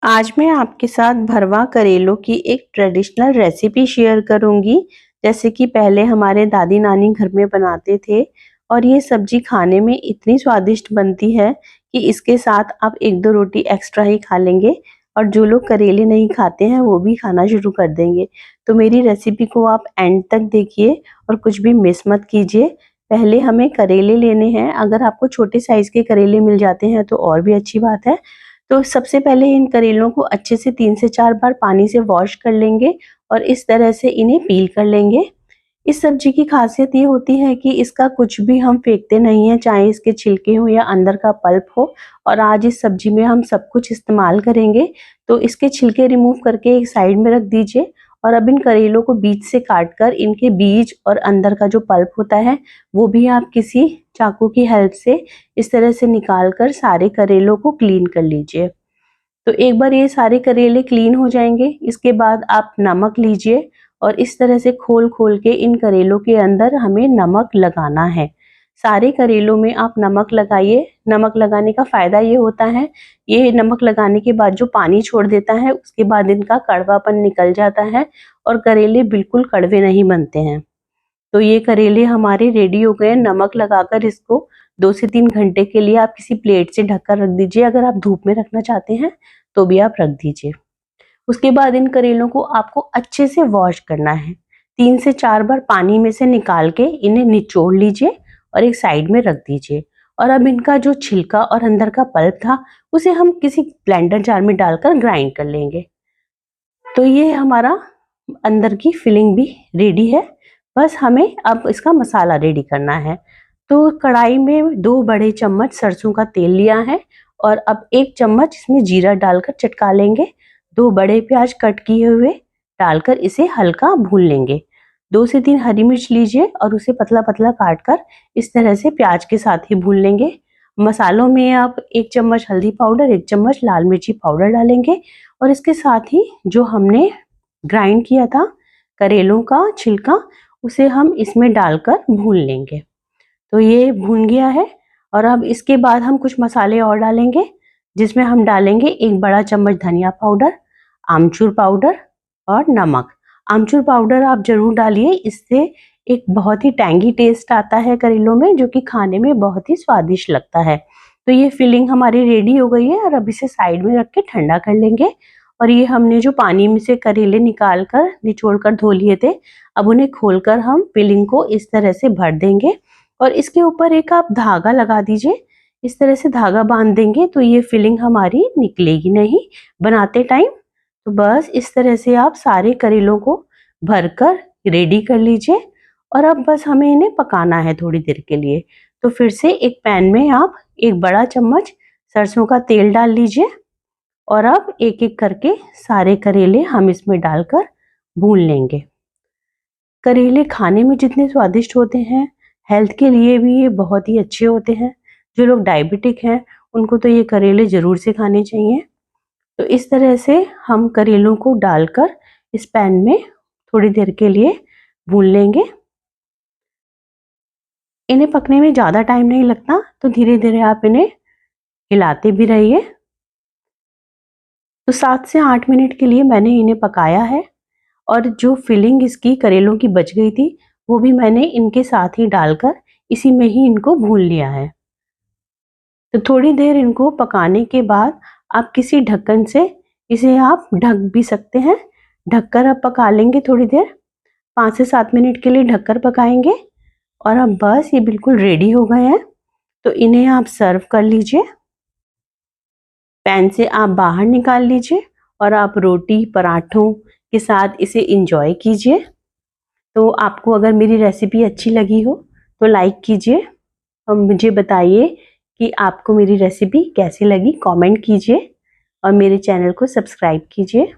आज मैं आपके साथ भरवा करेलों की एक ट्रेडिशनल रेसिपी शेयर करूंगी। जैसे कि पहले हमारे दादी नानी घर में बनाते थे और ये सब्जी खाने में इतनी स्वादिष्ट बनती है कि इसके साथ आप एक दो रोटी एक्स्ट्रा ही खा लेंगे और जो लोग करेले नहीं खाते हैं वो भी खाना शुरू कर देंगे। तो मेरी रेसिपी को आप एंड तक देखिए और कुछ भी मिस मत कीजिए। पहले हमें करेले लेने हैं। अगर आपको छोटे साइज के करेले मिल जाते हैं तो और भी अच्छी बात है। तो सबसे पहले इन करेलों को अच्छे से 3 से 4 बार पानी से वॉश कर लेंगे और इस तरह से इन्हें पील कर लेंगे। इस सब्जी की खासियत ये होती है कि इसका कुछ भी हम फेंकते नहीं हैं, चाहे इसके छिलके हो या अंदर का पल्प हो। और आज इस सब्जी में हम सब कुछ इस्तेमाल करेंगे, तो इसके छिलके रिमूव करके एक साइड में रख दीजिए। और अब इन करेलों को बीच से काटकर इनके बीज और अंदर का जो पल्प होता है वो भी आप किसी चाकू की हेल्प से इस तरह से निकाल कर सारे करेलों को क्लीन कर लीजिए। तो एक बार ये सारे करेले क्लीन हो जाएंगे, इसके बाद आप नमक लीजिए और इस तरह से खोल खोल के इन करेलों के अंदर हमें नमक लगाना है। सारे करेलों में आप नमक लगाइए। नमक लगाने का फायदा ये होता है, ये नमक लगाने के बाद जो पानी छोड़ देता है उसके बाद इनका कड़वापन निकल जाता है और करेले बिल्कुल कड़वे नहीं बनते हैं। तो ये करेले हमारे रेडी हो गए। नमक लगाकर इसको 2 से 3 घंटे के लिए आप किसी प्लेट से ढककर रख दीजिए। अगर आप धूप में रखना चाहते हैं तो भी आप रख दीजिए। उसके बाद इन करेलों को आपको अच्छे से वॉश करना है। 3 से 4 बार पानी में से निकाल के इन्हें निचोड़ लीजिए और एक साइड में रख दीजिए। और अब इनका जो छिलका और अंदर का पल्प था उसे हम किसी ब्लेंडर जार में डालकर ग्राइंड कर लेंगे। तो ये हमारा अंदर की फिलिंग भी रेडी है। बस हमें अब इसका मसाला रेडी करना है। तो कढ़ाई में 2 बड़े चम्मच सरसों का तेल लिया है और अब 1 चम्मच इसमें जीरा डालकर चटका लेंगे। 2 बड़े प्याज कट किए हुए डालकर इसे हल्का भून लेंगे। 2 से 3 हरी मिर्च लीजिए और उसे पतला पतला काट कर इस तरह से प्याज के साथ ही भून लेंगे। मसालों में आप 1 चम्मच हल्दी पाउडर, 1 चम्मच लाल मिर्ची पाउडर डालेंगे और इसके साथ ही जो हमने ग्राइंड किया था करेलों का छिलका उसे हम इसमें डालकर भून लेंगे। तो ये भून गया है और अब इसके बाद हम कुछ मसाले और डालेंगे, जिसमें हम डालेंगे 1 बड़ा चम्मच धनिया पाउडर, आमचूर पाउडर और नमक। आमचूर पाउडर आप जरूर डालिए, इससे एक बहुत ही टैंगी टेस्ट आता है करेलों में, जो कि खाने में बहुत ही स्वादिष्ट लगता है। तो ये फिलिंग हमारी रेडी हो गई है और अब इसे साइड में रख के ठंडा कर लेंगे। और ये हमने जो पानी में से करेले निकाल कर निचोड़ कर धो लिए थे, अब उन्हें खोलकर हम फिलिंग को इस तरह से भर देंगे और इसके ऊपर एक आप धागा लगा दीजिए। इस तरह से धागा बांध देंगे तो ये फिलिंग हमारी निकलेगी नहीं बनाते टाइम। तो बस इस तरह से आप सारे करेलों को भरकर रेडी कर लीजिए और अब बस हमें इन्हें पकाना है थोड़ी देर के लिए। तो फिर से एक पैन में आप 1 बड़ा चम्मच सरसों का तेल डाल लीजिए और अब एक एक करके सारे करेले हम इसमें डालकर भून लेंगे। करेले खाने में जितने स्वादिष्ट होते हैं, हेल्थ के लिए भी ये बहुत ही अच्छे होते हैं। जो लोग डायबिटिक हैं उनको तो ये करेले ज़रूर से खाने चाहिए। तो इस तरह से हम करेलों को डालकर इस पैन में थोड़ी देर के लिए भून लेंगे। इन्हें पकने में ज़्यादा टाइम नहीं लगता, तो धीरे धीरे आप इन्हें हिलाते भी रहिए। तो 7 से 8 मिनट के लिए मैंने इन्हें पकाया है और जो फिलिंग इसकी करेलों की बच गई थी वो भी मैंने इनके साथ ही डालकर इसी में ही इनको भून लिया है। तो थोड़ी देर इनको पकाने के बाद आप किसी ढक्कन से इसे आप ढक भी सकते हैं। ढककर आप पका लेंगे थोड़ी देर, 5 से 7 मिनट के लिए ढककर पकाएंगे और अब बस ये बिल्कुल रेडी हो गए हैं। तो इन्हें आप सर्व कर लीजिए। पैन से आप बाहर निकाल लीजिए और आप रोटी पराठों के साथ इसे एंजॉय कीजिए। तो आपको अगर मेरी रेसिपी अच्छी लगी हो तो लाइक कीजिए और मुझे बताइए कि आपको मेरी रेसिपी कैसी लगी, कमेंट कीजिए और मेरे चैनल को सब्सक्राइब कीजिए।